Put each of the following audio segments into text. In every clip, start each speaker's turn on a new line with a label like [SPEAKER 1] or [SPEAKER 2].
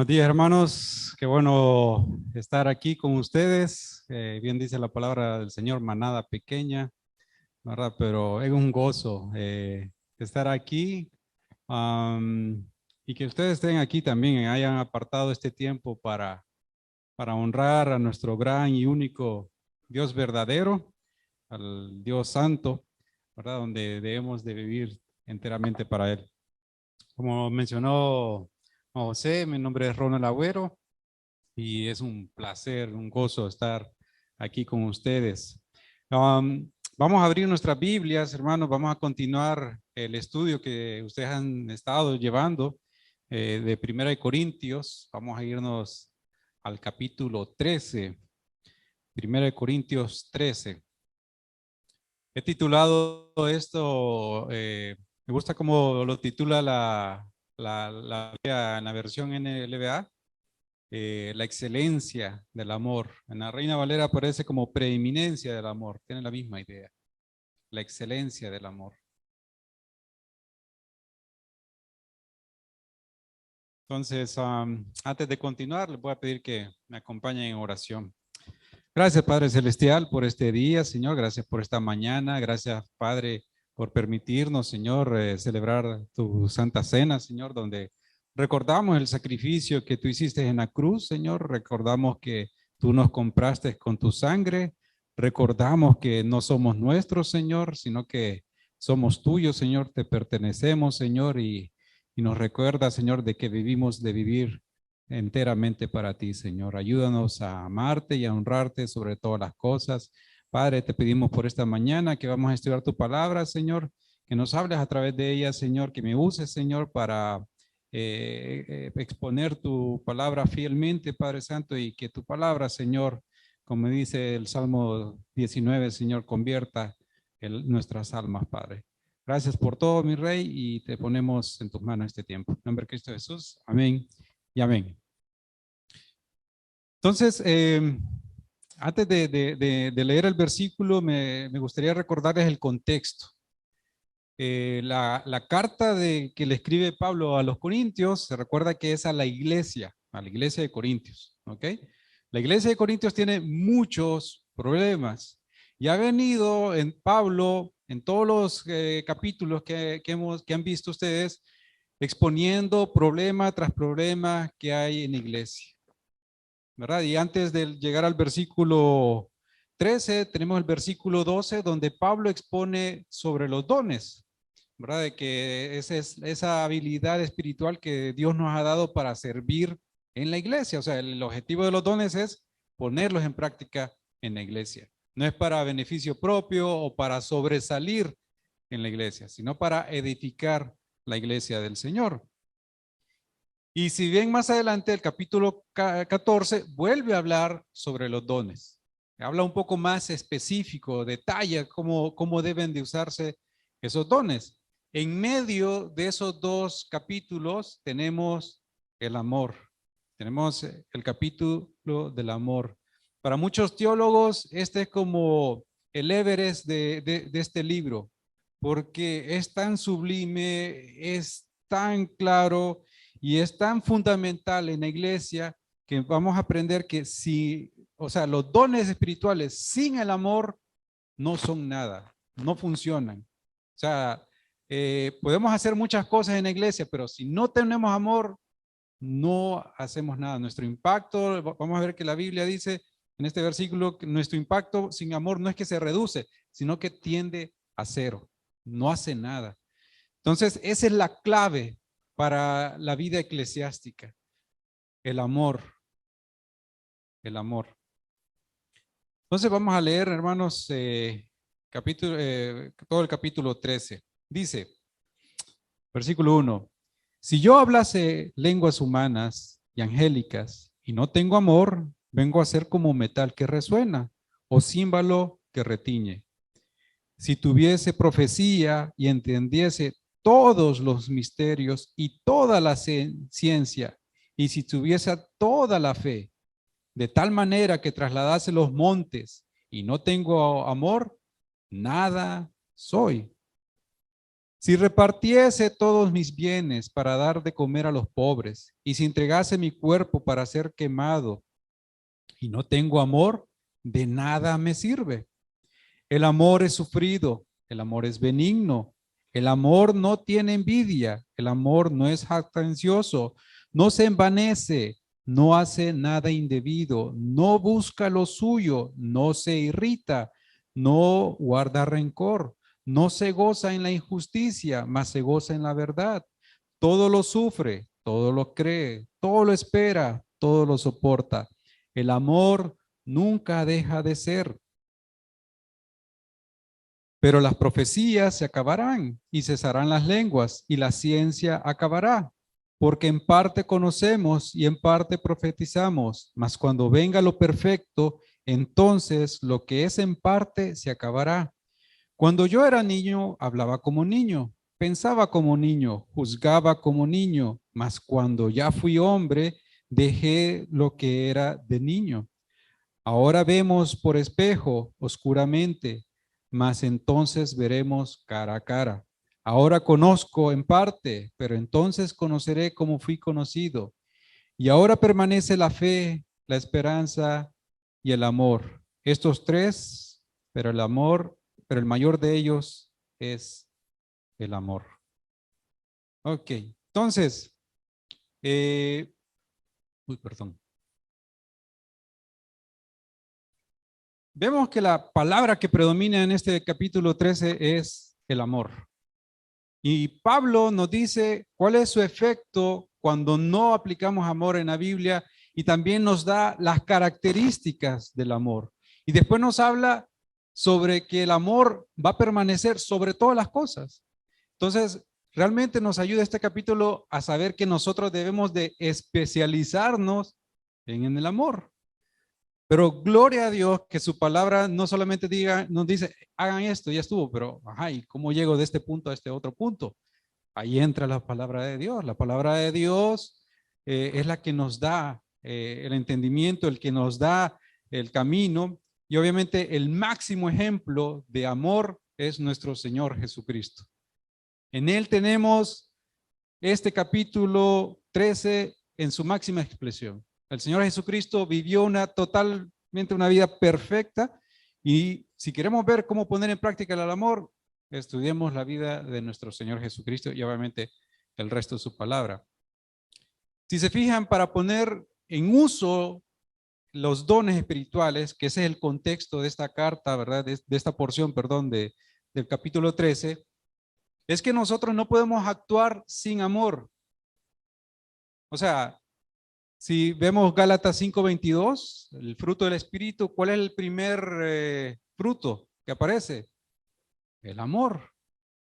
[SPEAKER 1] Buenos días, hermanos. Qué bueno estar aquí con ustedes. Bien dice la palabra del Señor, manada pequeña, ¿verdad? Pero es un gozo estar aquí y que ustedes estén aquí también, hayan apartado este tiempo para honrar a nuestro gran y único Dios verdadero, al Dios santo, ¿verdad? Donde debemos de vivir enteramente para Él. Como mencionó José, mi nombre es Ronald Agüero. Y es un placer, un gozo estar aquí con ustedes. Vamos a abrir nuestras Biblias, hermanos. Vamos a continuar el estudio que ustedes han estado llevando de Primera de Corintios. Vamos a irnos al capítulo 13. Primera de Corintios 13. He titulado esto, me gusta cómo lo titula en la versión NLVA. La excelencia del amor. En la Reina Valera aparece como preeminencia del amor. Tiene la misma idea. La excelencia del amor. Entonces, antes de continuar, les voy a pedir que me acompañen en oración. Gracias, Padre Celestial, por este día, Señor. Gracias por esta mañana. Gracias, Padre, por permitirnos, Señor, celebrar tu Santa Cena, Señor, donde recordamos el sacrificio que tú hiciste en la cruz, Señor. Recordamos que tú nos compraste con tu sangre. Recordamos que no somos nuestros, Señor, sino que somos tuyos, Señor. Te pertenecemos, Señor, y nos recuerda, Señor, de que vivimos de vivir enteramente para ti, Señor. Ayúdanos a amarte y a honrarte sobre todas las cosas. Padre, te pedimos por esta mañana que vamos a estudiar tu palabra, Señor, que nos hables a través de ella, Señor, que me uses, Señor, para exponer tu palabra fielmente, Padre Santo, y que tu palabra, Señor, como dice el Salmo 19, Señor, convierta nuestras almas, Padre. Gracias por todo, mi Rey, y te ponemos en tus manos este tiempo. En nombre de Cristo Jesús. Amén y amén. Entonces, antes de leer el versículo, me gustaría recordarles el contexto. La carta que le escribe Pablo a los Corintios, se recuerda que es a la iglesia de Corintios, ¿ok? La iglesia de Corintios tiene muchos problemas y ha venido en Pablo, en todos los capítulos que han visto ustedes, exponiendo problema tras problema que hay en la iglesia, ¿verdad? Y antes de llegar al versículo 13, tenemos el versículo 12, donde Pablo expone sobre los dones, ¿verdad? De que es esa habilidad espiritual que Dios nos ha dado para servir en la iglesia. O sea, el objetivo de los dones es ponerlos en práctica en la iglesia. No es para beneficio propio o para sobresalir en la iglesia, sino para edificar la iglesia del Señor. Y si bien más adelante el capítulo 14 vuelve a hablar sobre los dones. Habla un poco más específico, detalla cómo deben de usarse esos dones. En medio de esos dos capítulos tenemos el amor. Tenemos el capítulo del amor. Para muchos teólogos, este es como el Everest de este libro, porque es tan sublime, es tan claro y es tan fundamental en la iglesia que vamos a aprender que o sea, los dones espirituales sin el amor no son nada, no funcionan. O sea, podemos hacer muchas cosas en la iglesia, pero si no tenemos amor, no hacemos nada. Nuestro impacto, vamos a ver que la Biblia dice en este versículo que nuestro impacto sin amor no es que se reduce, sino que tiende a cero, no hace nada. Entonces, esa es la clave para la vida eclesiástica, el amor, el amor. Entonces vamos a leer, hermanos, todo el capítulo 13. Dice, versículo 1, si yo hablase lenguas humanas y angélicas y no tengo amor, vengo a ser como metal que resuena o címbalo que retiñe. Si tuviese profecía y entendiese todos los misterios y toda la ciencia, y si tuviese toda la fe, de tal manera que trasladase los montes y no tengo amor, nada soy. Si repartiese todos mis bienes para dar de comer a los pobres, y si entregase mi cuerpo para ser quemado, y no tengo amor, de nada me sirve. El amor es sufrido, el amor es benigno, el amor no tiene envidia, el amor no es jactancioso, no se envanece, no hace nada indebido, no busca lo suyo, no se irrita, no guarda rencor, no se goza en la injusticia, mas se goza en la verdad. Todo lo sufre, todo lo cree, todo lo espera, todo lo soporta. El amor nunca deja de ser. Pero las profecías se acabarán y cesarán las lenguas y la ciencia acabará, porque en parte conocemos y en parte profetizamos, mas cuando venga lo perfecto, entonces lo que es en parte se acabará. Cuando yo era niño, hablaba como niño, pensaba como niño, juzgaba como niño, mas cuando ya fui hombre, dejé lo que era de niño. Ahora vemos por espejo, oscuramente, mas entonces veremos cara a cara. Ahora conozco en parte, pero entonces conoceré como fui conocido. Y ahora permanece la fe, la esperanza y el amor. Estos tres, pero el amor, pero el mayor de ellos es el amor. Ok, entonces, eh, perdón. Vemos que la palabra que predomina en este capítulo 13 es el amor. Y Pablo nos dice cuál es su efecto cuando no aplicamos amor en la Biblia y también nos da las características del amor. Y después nos habla sobre que el amor va a permanecer sobre todas las cosas. Entonces, realmente nos ayuda este capítulo a saber que nosotros debemos de especializarnos en el amor. Pero gloria a Dios que su palabra no solamente diga, nos dice, hagan esto, ya estuvo, pero, ajá, ¿y cómo llego de este punto a este otro punto? Ahí entra la palabra de Dios. La palabra de Dios es la que nos da el entendimiento, el que nos da el camino. Y obviamente el máximo ejemplo de amor es nuestro Señor Jesucristo. En Él tenemos este capítulo 13 en su máxima expresión. El Señor Jesucristo vivió totalmente una vida perfecta y si queremos ver cómo poner en práctica el amor, estudiemos la vida de nuestro Señor Jesucristo y obviamente el resto de su palabra. Si se fijan, para poner en uso los dones espirituales, que ese es el contexto de esta carta, ¿verdad? De esta porción, perdón, del capítulo 13, es que nosotros no podemos actuar sin amor. O sea, si vemos Gálatas 5:22, el fruto del Espíritu, ¿cuál es el primer fruto que aparece? El amor.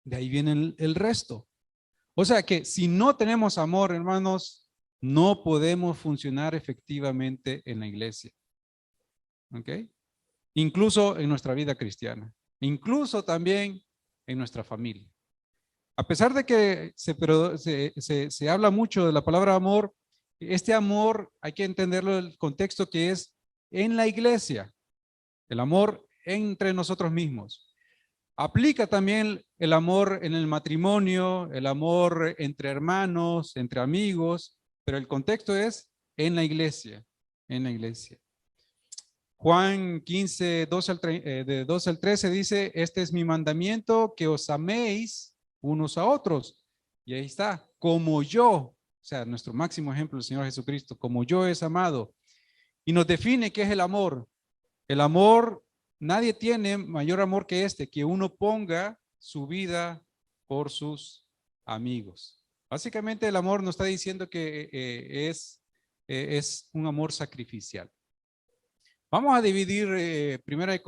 [SPEAKER 1] De ahí viene el resto. O sea que si no tenemos amor, hermanos, no podemos funcionar efectivamente en la iglesia. ¿Ok? Incluso en nuestra vida cristiana. Incluso también en nuestra familia. A pesar de que se habla mucho de la palabra amor, este amor hay que entenderlo en el contexto que es en la iglesia, el amor entre nosotros mismos. Aplica también el amor en el matrimonio, el amor entre hermanos, entre amigos, pero el contexto es en la iglesia, en la iglesia. Juan 15, 12 al 13 dice, este es mi mandamiento, que os améis unos a otros. Y ahí está, como yo, o sea, nuestro máximo ejemplo, el Señor Jesucristo, como yo es amado. Y nos define qué es el amor. El amor, nadie tiene mayor amor que este, que uno ponga su vida por sus amigos. Básicamente el amor nos está diciendo que es un amor sacrificial. Vamos a dividir Primera de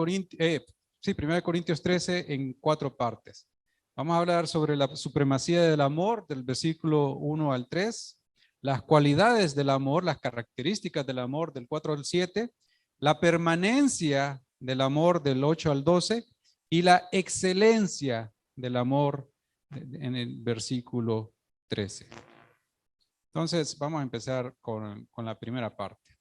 [SPEAKER 1] Corintios 13 en 4 partes. Vamos a hablar sobre la supremacía del amor del versículo 1 al 3, las cualidades del amor, las características del amor del 4 al 7, la permanencia del amor del 8 al 12 y la excelencia del amor en el versículo 13. Entonces, vamos a empezar con la primera parte.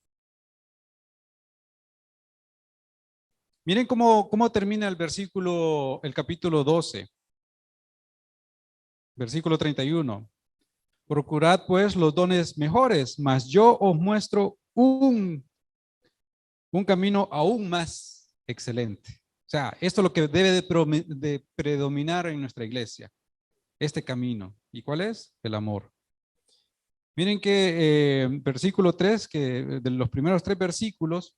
[SPEAKER 1] Miren cómo termina el capítulo 12. Versículo 31. Procurad pues los dones mejores, mas yo os muestro un camino aún más excelente. O sea, esto es lo que debe de predominar en nuestra iglesia, este camino. ¿Y cuál es? El amor. Miren que versículo 3, que de los primeros 3 versículos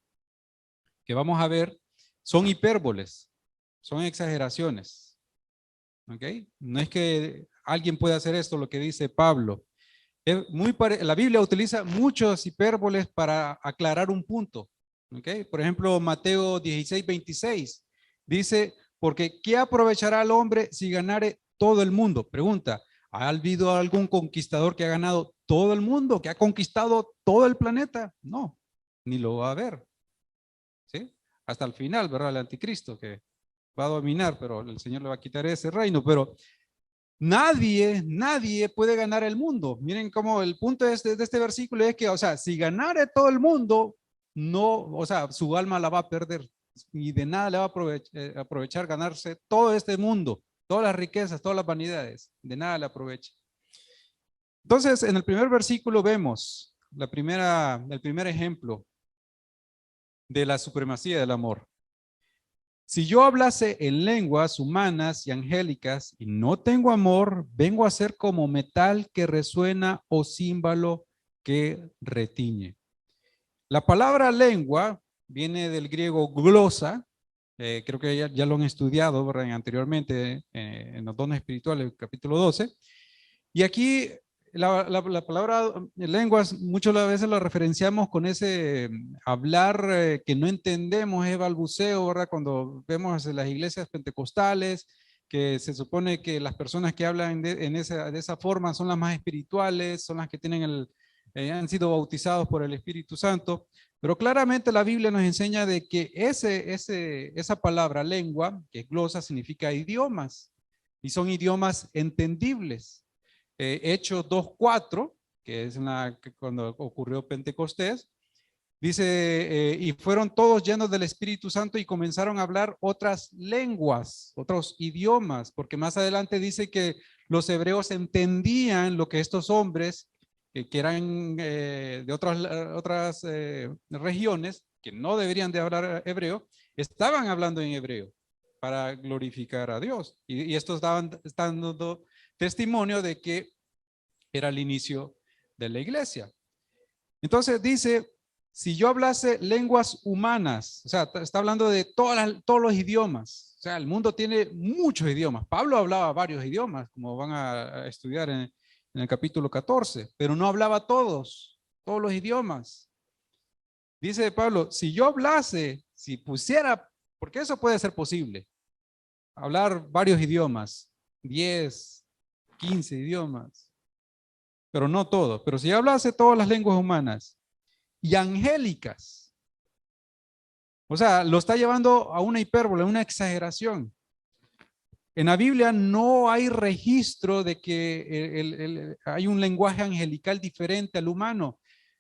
[SPEAKER 1] que vamos a ver, son hipérboles, son exageraciones. ¿Ok? No es que alguien pueda hacer esto, lo que dice Pablo. La Biblia utiliza muchos hipérboles para aclarar un punto. ¿Okay? Por ejemplo, Mateo 16:26 dice, porque ¿qué aprovechará el hombre si ganare todo el mundo? Pregunta, ¿ha habido algún conquistador que ha ganado todo el mundo, que ha conquistado todo el planeta? No, ni lo va a haber. ¿Sí? Hasta el final, ¿verdad? El anticristo que va a dominar, pero el Señor le va a quitar ese reino, pero nadie puede ganar el mundo. Miren cómo el punto de este versículo es que, o sea, si ganare todo el mundo, no, o sea, su alma la va a perder y de nada le va a aprovechar ganarse todo este mundo, todas las riquezas, todas las vanidades, de nada le aprovecha. Entonces, en el primer versículo vemos el primer ejemplo de la supremacía del amor. Si yo hablase en lenguas humanas y angélicas y no tengo amor, vengo a ser como metal que resuena o címbalo que retiñe. La palabra lengua viene del griego glosa, creo que ya lo han estudiado, ¿verdad? Anteriormente en los dones espirituales, capítulo 12. Y aquí la palabra lenguas muchas veces la referenciamos con ese hablar que no entendemos, es balbuceo, ¿verdad? Cuando vemos en las iglesias pentecostales, que se supone que las personas que hablan de esa forma son las más espirituales, son las que tienen han sido bautizados por el Espíritu Santo. Pero claramente la Biblia nos enseña de que esa palabra lengua, que es glosa, significa idiomas, y son idiomas entendibles. Hechos 2:4, que es cuando ocurrió Pentecostés, dice, y fueron todos llenos del Espíritu Santo y comenzaron a hablar otras lenguas, otros idiomas, porque más adelante dice que los hebreos entendían lo que estos hombres, que eran de otras regiones, que no deberían de hablar hebreo, estaban hablando en hebreo para glorificar a Dios. Y estos están dando testimonio de que era el inicio de la iglesia. Entonces dice, si yo hablase lenguas humanas, o sea, está hablando de todos los idiomas. O sea, el mundo tiene muchos idiomas. Pablo hablaba varios idiomas, como van a estudiar en el capítulo 14, pero no hablaba todos los idiomas. Dice Pablo, si yo hablase, si pusiera, porque eso puede ser posible, hablar varios idiomas, 10, 15 idiomas, pero no todos. Pero si hablase todas las lenguas humanas y angélicas, o sea, lo está llevando a una hipérbole, a una exageración. En la Biblia no hay registro de que hay un lenguaje angelical diferente al humano.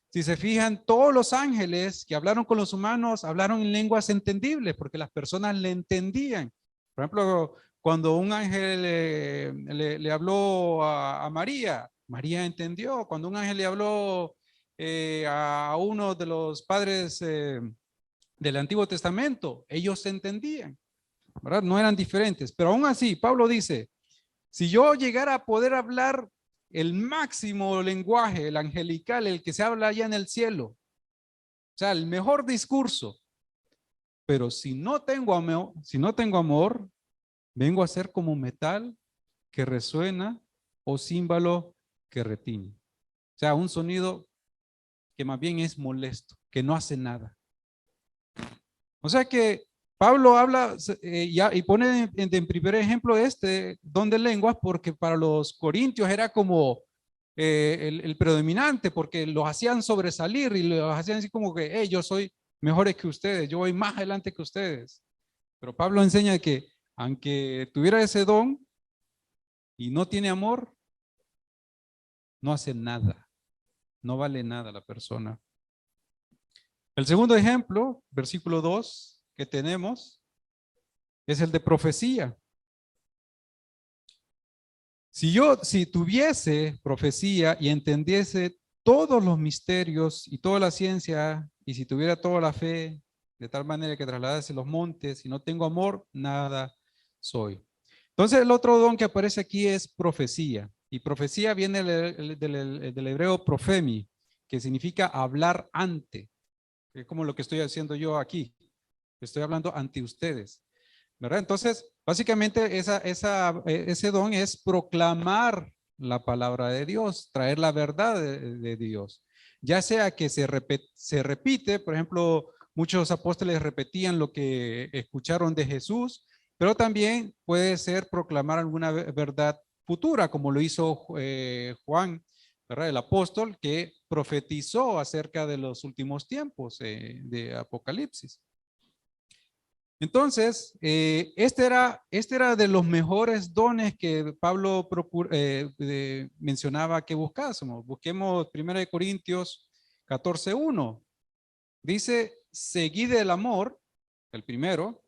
[SPEAKER 1] Si se fijan, todos los ángeles que hablaron con los humanos hablaron en lenguas entendibles porque las personas le entendían. Por ejemplo, cuando un ángel le habló a María, María entendió. Cuando un ángel le habló a uno de los padres del Antiguo Testamento, ellos se entendían, ¿verdad? No eran diferentes. Pero aún así, Pablo dice, si yo llegara a poder hablar el máximo lenguaje, el angelical, el que se habla allá en el cielo, o sea, el mejor discurso, pero si no tengo amor, vengo a ser como metal que resuena o címbalo que retiñe. O sea, un sonido que más bien es molesto, que no hace nada. O sea que Pablo habla y pone en primer ejemplo don de lenguas porque para los corintios era como el predominante porque los hacían sobresalir y los hacían así como que hey, yo soy mejores que ustedes, yo voy más adelante que ustedes. Pero Pablo enseña que aunque tuviera ese don y no tiene amor, no hace nada, no vale nada la persona. El segundo ejemplo, versículo 2 que tenemos, es el de profecía. Si tuviese profecía y entendiese todos los misterios y toda la ciencia, y si tuviera toda la fe, de tal manera que trasladase los montes, y no tengo amor, nada soy. Entonces el otro don que aparece aquí es profecía. Y profecía viene del hebreo profemi, que significa hablar ante. Es como lo que estoy haciendo yo aquí. Estoy hablando ante ustedes, ¿verdad? Entonces, básicamente ese don es proclamar la palabra de Dios, traer la verdad de Dios. Ya sea que se repite, por ejemplo, muchos apóstoles repetían lo que escucharon de Jesús, pero también puede ser proclamar alguna verdad futura, como lo hizo Juan, ¿verdad? El apóstol que profetizó acerca de los últimos tiempos de Apocalipsis. Entonces, este era de los mejores dones que Pablo mencionaba que buscásemos. Busquemos 1 Corintios 14:1. Dice, seguid el amor, el primero,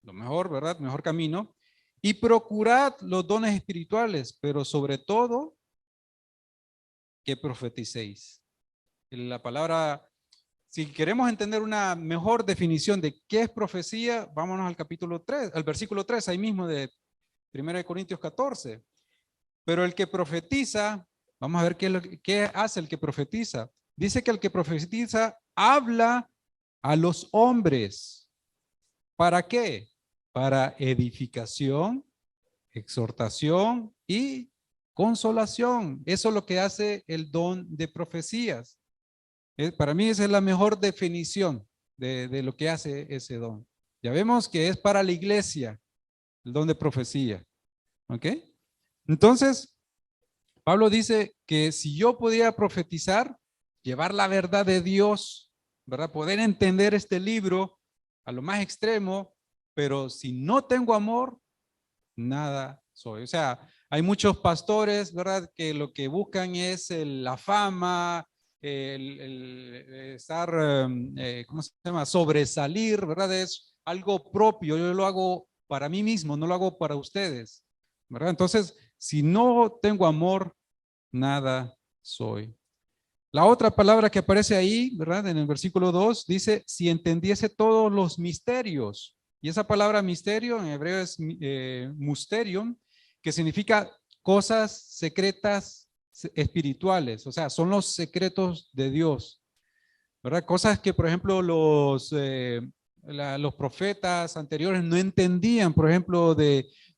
[SPEAKER 1] lo mejor, ¿verdad? Mejor camino, y procurad los dones espirituales, pero sobre todo que profeticéis. La palabra, si queremos entender una mejor definición de qué es profecía, vámonos al capítulo 3, al versículo 3, ahí mismo de 1 Corintios 14. Pero el que profetiza, vamos a ver qué hace el que profetiza. Dice que el que profetiza habla a los hombres. ¿Para qué? Para edificación, exhortación y consolación. Eso es lo que hace el don de profecías. Para mí esa es la mejor definición de lo que hace ese don. Ya vemos que es para la iglesia, el don de profecía. ¿Ok? Entonces, Pablo dice que si yo pudiera profetizar, llevar la verdad de Dios, ¿verdad? Poder entender este libro a lo más extremo, pero si no tengo amor, nada soy. O sea, hay muchos pastores, ¿verdad? Que lo que buscan es la fama, estar, ¿cómo se llama? Sobresalir, ¿verdad? Es algo propio. Yo lo hago para mí mismo, no lo hago para ustedes, ¿verdad? Entonces, si no tengo amor, nada soy. La otra palabra que aparece ahí, ¿verdad? En el versículo 2 dice, si entendiese todos los misterios. Y esa palabra misterio en hebreo es mysterion, que significa cosas secretas espirituales. O sea, son los secretos de Dios, ¿verdad? Cosas que, por ejemplo, los profetas anteriores no entendían, por ejemplo,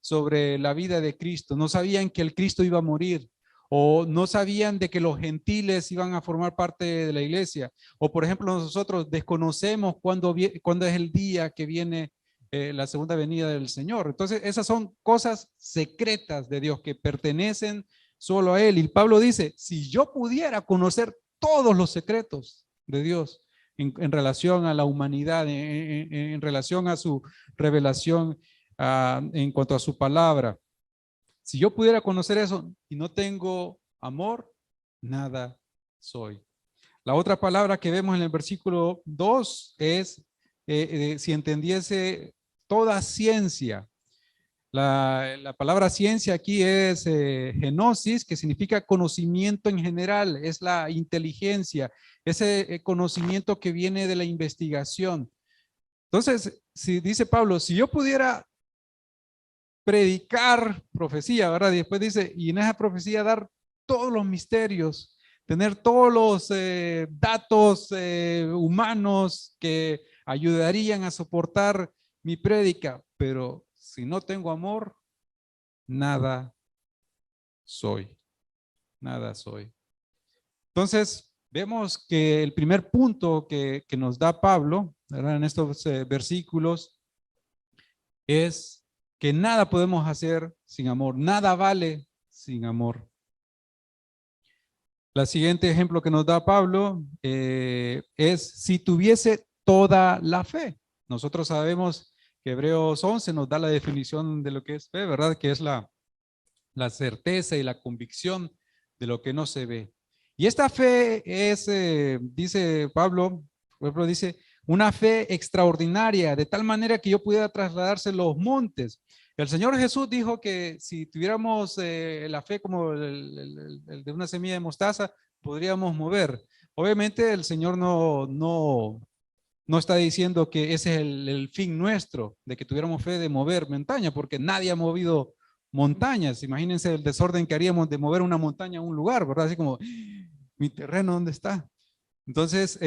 [SPEAKER 1] sobre la vida de Cristo. No sabían que el Cristo iba a morir, o no sabían de que los gentiles iban a formar parte de la iglesia, o por ejemplo nosotros desconocemos cuándo es el día que viene la segunda venida del Señor. Entonces esas son cosas secretas de Dios que pertenecen solo a Él. Y Pablo dice, si yo pudiera conocer todos los secretos de Dios en relación a la humanidad, en relación a su revelación, en cuanto a su palabra, si yo pudiera conocer eso y no tengo amor, nada soy. La otra palabra que vemos en el versículo 2 es, si entendiese toda ciencia. La palabra ciencia aquí es genosis, que significa conocimiento en general, es la inteligencia, ese conocimiento que viene de la investigación. Entonces, si dice Pablo, si yo pudiera predicar profecía, ¿verdad? Y después dice, y en esa profecía dar todos los misterios, tener todos los datos humanos que ayudarían a soportar mi prédica, pero si no tengo amor, nada soy, nada soy. Entonces, vemos que el primer punto que nos da Pablo, ¿verdad? En estos versículos, es que nada podemos hacer sin amor, nada vale sin amor. El siguiente ejemplo que nos da Pablo es si tuviese toda la fe. Nosotros sabemos que Hebreos 11 nos da la definición de lo que es fe, ¿verdad? Que es la certeza y la convicción de lo que no se ve. Y esta fe es, dice Pablo, por ejemplo, dice, una fe extraordinaria, de tal manera que yo pudiera trasladarse los montes. El Señor Jesús dijo que si tuviéramos la fe como el de una semilla de mostaza, podríamos mover. Obviamente el Señor no está diciendo que ese es el fin nuestro, de que tuviéramos fe de mover montaña, porque nadie ha movido montañas. Imagínense el desorden que haríamos de mover una montaña a un lugar, ¿verdad? Así como, mi terreno, ¿dónde está? Entonces,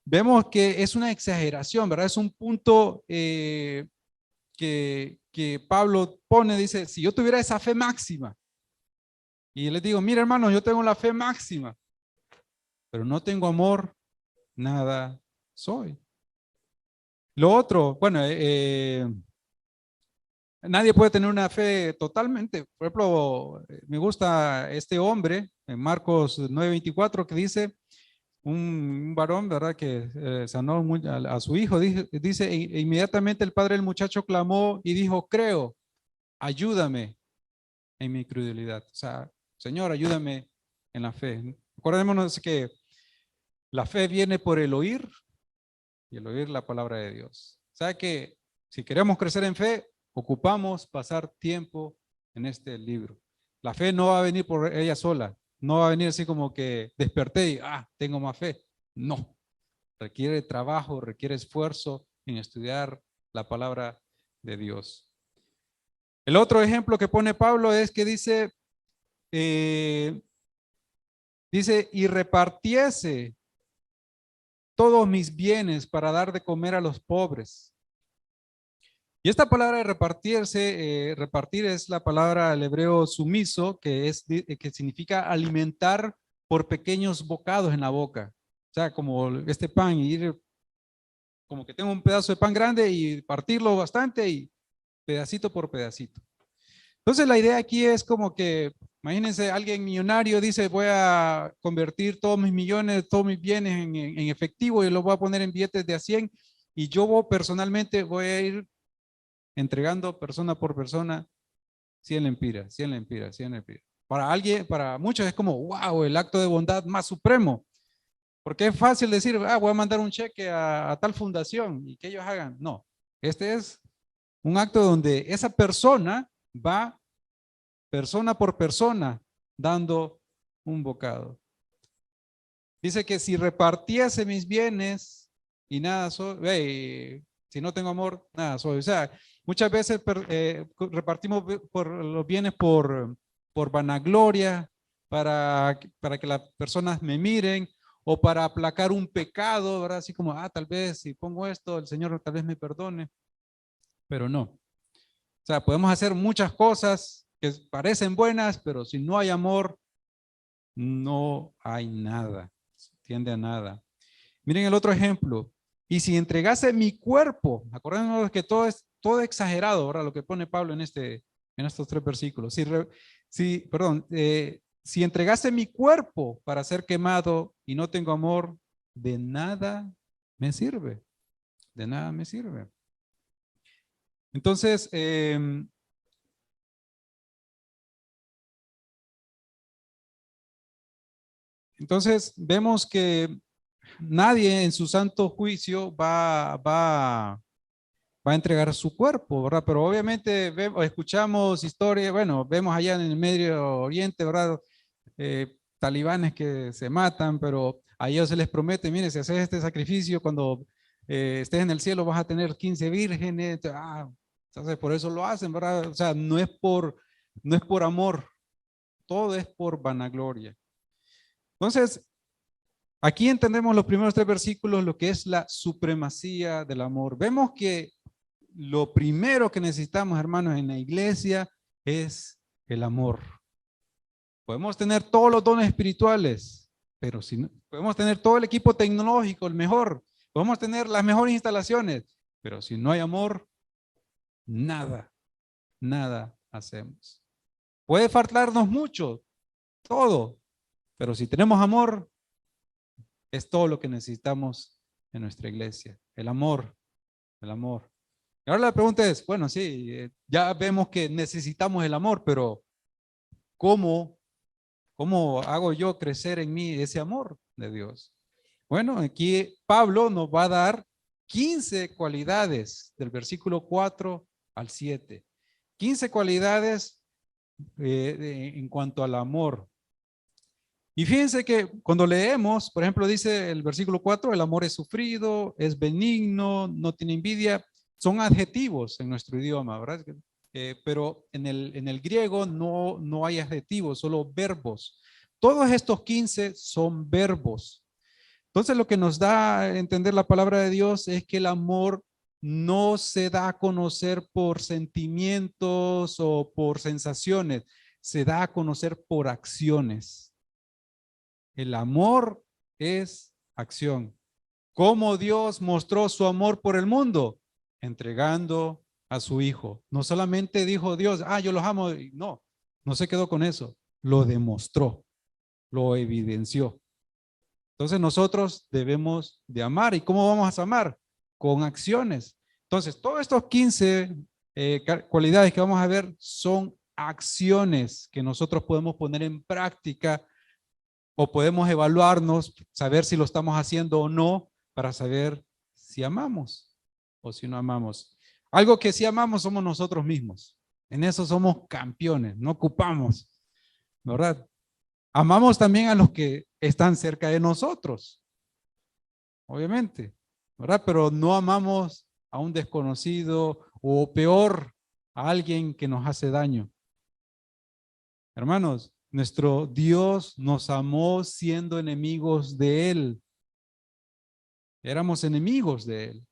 [SPEAKER 1] vemos que es una exageración, ¿verdad? Es un punto que Pablo pone, dice, si yo tuviera esa fe máxima, y les digo, mira hermano, yo tengo la fe máxima, pero no tengo amor, nada soy. Lo otro, bueno, nadie puede tener una fe totalmente. Por ejemplo, me gusta este hombre en Marcos 9:24 que dice, un varón, ¿verdad? Que sanó a su hijo, dice, e inmediatamente el padre del muchacho clamó y dijo, creo, ayúdame en mi credulidad. O sea, Señor, ayúdame en la fe. Acordémonos que la fe viene por el oír y el oír la palabra de Dios. O sea que si queremos crecer en fe, ocupamos pasar tiempo en este libro. La fe no va a venir por ella sola. No va a venir así como que desperté y, tengo más fe. No. Requiere trabajo, requiere esfuerzo en estudiar la palabra de Dios. El otro ejemplo que pone Pablo es que dice, y repartiese todos mis bienes para dar de comer a los pobres. Y esta palabra de repartirse, repartir es la palabra al hebreo sumiso, que significa alimentar por pequeños bocados en la boca. O sea, como este pan, ir como que tengo un pedazo de pan grande y partirlo bastante y pedacito por pedacito. Entonces la idea aquí es como que, imagínense, alguien millonario dice, voy a convertir todos mis millones, todos mis bienes en efectivo y los voy a poner en billetes de a 100 y yo personalmente voy a ir entregando persona por persona 100 lempiras, 100 lempiras, 100 lempiras. Para alguien, para muchos es como, wow, el acto de bondad más supremo. Porque es fácil decir, voy a mandar un cheque a tal fundación y que ellos hagan. No, este es un acto donde esa persona va persona por persona dando un bocado. Dice que si repartiese mis bienes y nada soy, si no tengo amor, nada soy. O sea, muchas veces repartimos por los bienes por vanagloria, para que las personas me miren o para aplacar un pecado, ¿verdad? Así como, tal vez si pongo esto, el Señor tal vez me perdone, pero no. O sea, podemos hacer muchas cosas que parecen buenas, pero si no hay amor, no hay nada, tiende a nada. Miren el otro ejemplo. Y si entregase mi cuerpo, acordémonos que todo exagerado, ¿verdad? Lo que pone Pablo en estos 3 versículos. Si entregase mi cuerpo para ser quemado y no tengo amor, de nada me sirve. De nada me sirve. Entonces, vemos que nadie en su santo juicio va a entregar su cuerpo, ¿verdad? Pero obviamente escuchamos historias, bueno, vemos allá en el Medio Oriente, ¿verdad? Talibanes que se matan, pero a ellos se les promete, mire, si haces este sacrificio, cuando estés en el cielo vas a tener 15 vírgenes, entonces por eso lo hacen, ¿verdad? O sea, no es por amor, todo es por vanagloria. Entonces, aquí entendemos los primeros 3 versículos, lo que es la supremacía del amor. Vemos que lo primero que necesitamos, hermanos, en la iglesia es el amor. Podemos tener todos los dones espirituales, pero si no, podemos tener todo el equipo tecnológico, el mejor, podemos tener las mejores instalaciones, pero si no hay amor, nada hacemos. Puede faltarnos mucho, todo, pero si tenemos amor, es todo lo que necesitamos en nuestra iglesia. El amor, el amor. Y ahora la pregunta es, bueno, sí, ya vemos que necesitamos el amor, pero ¿cómo hago yo crecer en mí ese amor de Dios? Bueno, aquí Pablo nos va a dar 15 cualidades del versículo 4 al 7. 15 cualidades en cuanto al amor. Y fíjense que cuando leemos, por ejemplo, dice el versículo 4, el amor es sufrido, es benigno, no tiene envidia. Son adjetivos en nuestro idioma, ¿verdad? Pero en el griego no hay adjetivos, solo verbos. Todos estos 15 son verbos. Entonces lo que nos da a entender la palabra de Dios es que el amor no se da a conocer por sentimientos o por sensaciones, se da a conocer por acciones. El amor es acción. ¿Cómo Dios mostró su amor por el mundo? Entregando a su Hijo. No solamente dijo Dios, yo los amo. No, no se quedó con eso. Lo demostró, lo evidenció. Entonces nosotros debemos de amar. ¿Y cómo vamos a amar? Con acciones. Entonces, todos estos 15 cualidades que vamos a ver son acciones que nosotros podemos poner en práctica o podemos evaluarnos, saber si lo estamos haciendo o no, para saber si amamos o si no amamos. Algo que sí amamos somos nosotros mismos. En eso somos campeones, no ocupamos, ¿verdad? Amamos también a los que están cerca de nosotros, obviamente, ¿verdad? Pero no amamos a un desconocido o peor, a alguien que nos hace daño. Hermanos, nuestro Dios nos amó siendo enemigos de Él. Éramos enemigos de Él.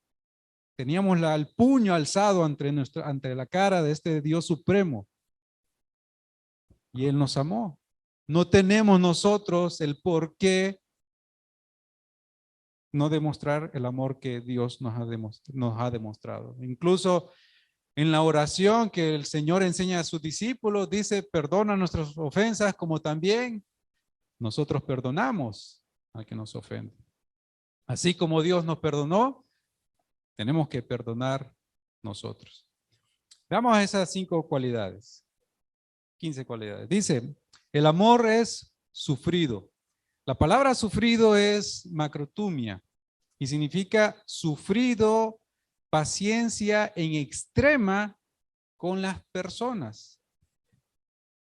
[SPEAKER 1] Teníamos el puño alzado ante la cara de este Dios supremo. Y Él nos amó. No tenemos nosotros el por qué no demostrar el amor que Dios nos ha demostrado. Incluso en la oración que el Señor enseña a sus discípulos, dice, perdona nuestras ofensas como también nosotros perdonamos al que nos ofende. Así como Dios nos perdonó, tenemos que perdonar nosotros. Veamos esas 5 cualidades, 15 cualidades. Dice, el amor es sufrido. La palabra sufrido es macrotumia y significa sufrido, paciencia en extrema con las personas.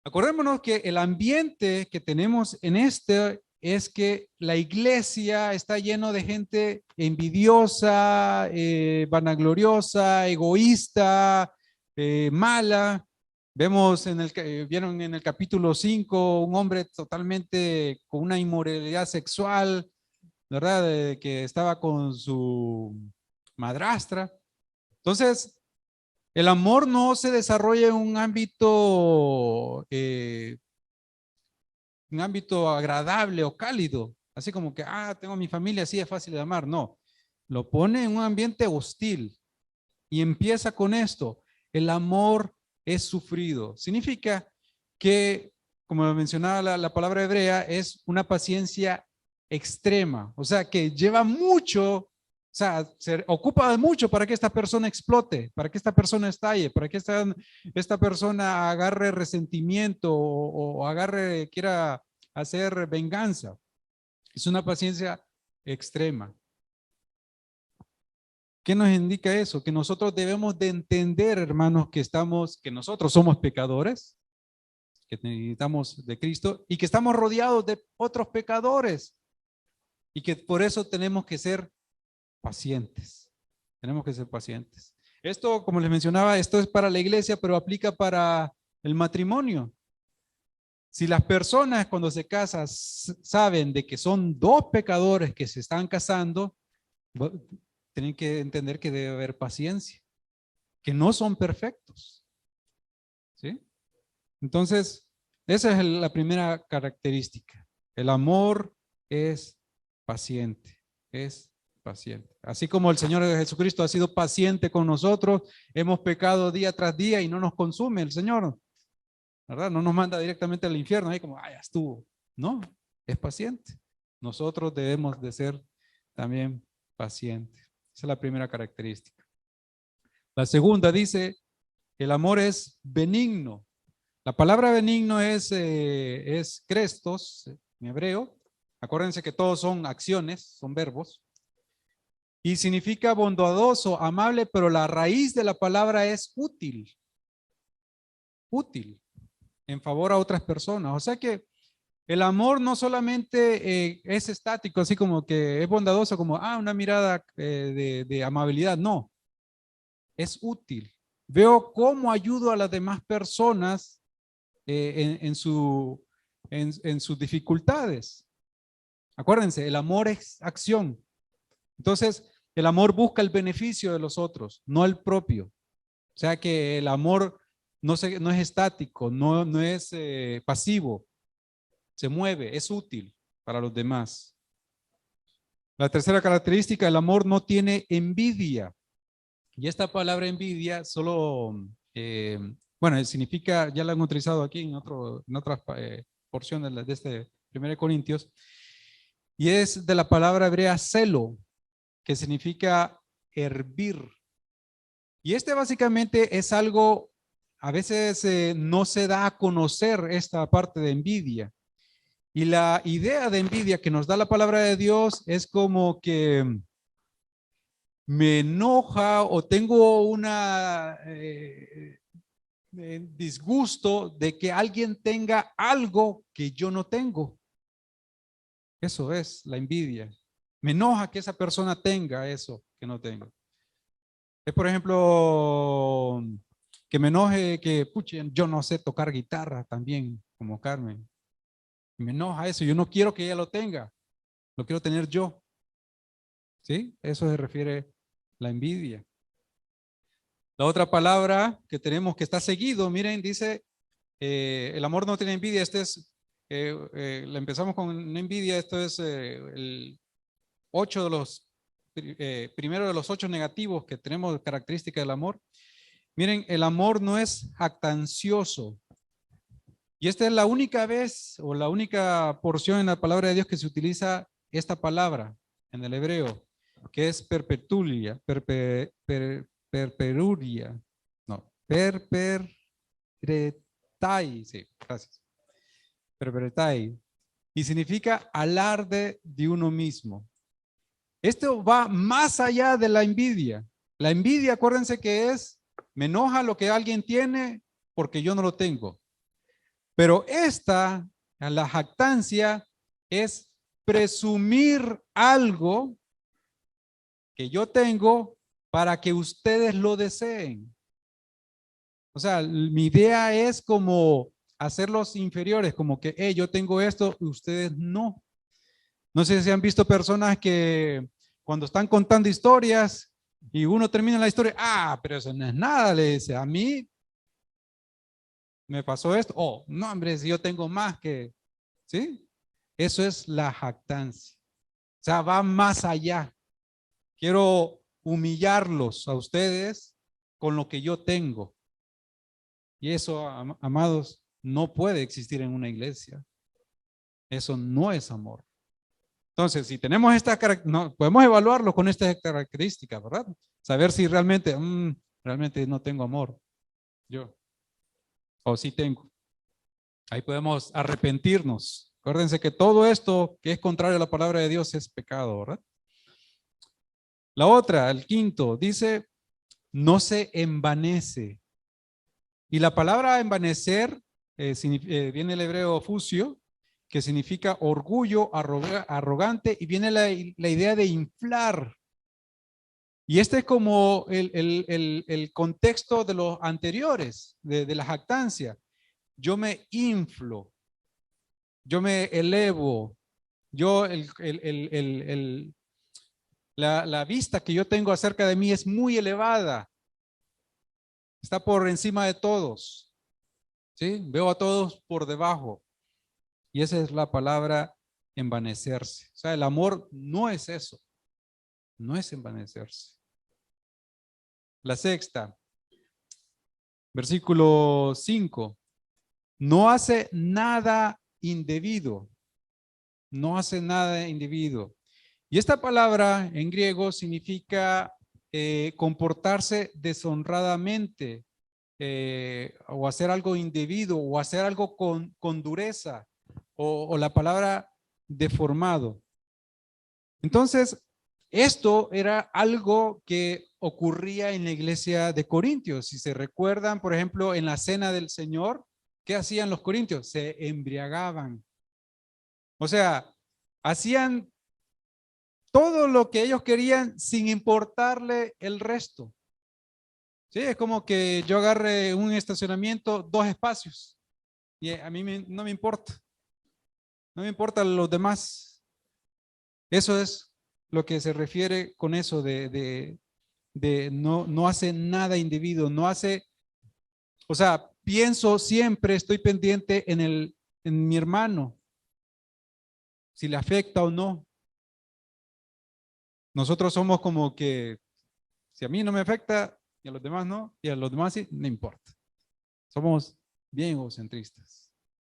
[SPEAKER 1] Acordémonos que el ambiente que tenemos en este es que la iglesia está lleno de gente envidiosa, vanagloriosa, egoísta, mala. Vemos vieron en el capítulo 5 un hombre totalmente con una inmoralidad sexual, ¿verdad? Que estaba con su madrastra. Entonces, el amor no se desarrolla en un ámbito agradable o cálido, así como que, tengo mi familia, así es fácil de amar. No, lo pone en un ambiente hostil y empieza con esto. El amor es sufrido. Significa que, como mencionaba la palabra hebrea, es una paciencia extrema, o sea, que lleva mucho, o sea, se ocupa de mucho para que esta persona explote, para que esta persona estalle, para que esta persona agarre resentimiento o quiera hacer venganza. Es una paciencia extrema. ¿Qué nos indica eso? Que nosotros debemos de entender, hermanos, que nosotros somos pecadores, que necesitamos de Cristo y que estamos rodeados de otros pecadores y que por eso tenemos que ser pacientes. Tenemos que ser pacientes. Esto, como les mencionaba, esto es para la iglesia, pero aplica para el matrimonio. Si las personas cuando se casan saben de que son 2 pecadores que se están casando, tienen que entender que debe haber paciencia, que no son perfectos. ¿Sí? Entonces, esa es la primera característica. El amor es paciente, es paciente. Así como el Señor Jesucristo ha sido paciente con nosotros, hemos pecado día tras día y no nos consume el Señor, ¿verdad? No nos manda directamente al infierno, ahí como, ya estuvo. No, es paciente. Nosotros debemos de ser también pacientes. Esa es la primera característica. La segunda dice, el amor es benigno. La palabra benigno es crestos en hebreo. Acuérdense que todos son acciones, son verbos. Y significa bondadoso, amable, pero la raíz de la palabra es útil. útil en favor a otras personas. O sea que el amor no solamente es estático, así como que es bondadoso, como una mirada de amabilidad. No, es útil. Veo cómo ayudo a las demás personas en sus dificultades. Acuérdense, el amor es acción. Entonces, el amor busca el beneficio de los otros, no el propio. O sea que el amor no es estático, no es pasivo, se mueve, es útil para los demás. La tercera característica, el amor no tiene envidia. Y esta palabra envidia solo, bueno, significa, ya la han utilizado aquí en otras porciones de este 1 Corintios, y es de la palabra hebrea celo, que significa hervir. Y este básicamente es algo, a veces no se da a conocer esta parte de envidia. Y la idea de envidia que nos da la palabra de Dios es como que me enoja o tengo una disgusto de que alguien tenga algo que yo no tengo. Eso es la envidia. Me enoja que esa persona tenga eso que no tengo. Es, por ejemplo, que me enoje que, pucha, yo no sé tocar guitarra también, como Carmen. Me enoja eso. Yo no quiero que ella lo tenga. Lo quiero tener yo. ¿Sí? Eso se refiere la envidia. La otra palabra que tenemos que está seguido, miren, dice, el amor no tiene envidia. Este es, la empezamos con una envidia. Esto es el 8 de los, primero de los 8 negativos que tenemos característica del amor. Miren, el amor no es jactancioso. Y esta es la única vez o la única porción en la palabra de Dios que se utiliza esta palabra en el hebreo, que es perpetulia, perperuria, no, perperetai, sí, gracias, perperetai, y significa alarde de uno mismo. Esto va más allá de la envidia. La envidia, acuérdense que es, me enoja lo que alguien tiene porque yo no lo tengo. Pero la jactancia, es presumir algo que yo tengo para que ustedes lo deseen. O sea, mi idea es como hacerlos inferiores, como que, yo tengo esto y ustedes no. No sé si han visto personas que cuando están contando historias y uno termina la historia, pero eso no es nada, le dice, a mí me pasó esto. Oh, no, hombre, si yo tengo más que, ¿sí? Eso es la jactancia. O sea, va más allá. Quiero humillarlos a ustedes con lo que yo tengo. Y eso, amados, no puede existir en una iglesia. Eso no es amor. Entonces, si tenemos no, podemos evaluarlo con estas características, ¿verdad? Saber si realmente, realmente no tengo amor. Yo. O sí tengo. Ahí podemos arrepentirnos. Acuérdense que todo esto que es contrario a la palabra de Dios es pecado, ¿verdad? La otra, el quinto, dice, no se envanece. Y la palabra envanecer viene el hebreo fusio, que significa orgullo, arrogante, y viene la idea de inflar. Y este es como el contexto de los anteriores, de la jactancia. Yo me inflo, yo me elevo, yo la vista que yo tengo acerca de mí es muy elevada. Está por encima de todos. ¿Sí? Veo a todos por debajo. Y esa es la palabra envanecerse. O sea, el amor no es eso. No es envanecerse. La sexta, versículo 5. No hace nada indebido. No hace nada indebido. Y esta palabra en griego significa comportarse deshonradamente, o hacer algo indebido, o hacer algo con dureza, o la palabra deformado. Entonces, Esto era algo que ocurría en la iglesia de Corintios. Si se recuerdan, por ejemplo, en la cena del Señor, ¿qué hacían los corintios? Se embriagaban. O sea, hacían todo lo que ellos querían sin importarle el resto. Sí, es como que yo agarre un estacionamiento, 2 espacios, y a mí no me importa. No me importan los demás. Eso es lo que se refiere con eso de no hace nada individuo, no hace, o sea, pienso siempre, estoy pendiente en mi hermano, si le afecta o no. Nosotros somos como que, si a mí no me afecta, y a los demás no, y a los demás sí, no importa. Somos bien egocentristas.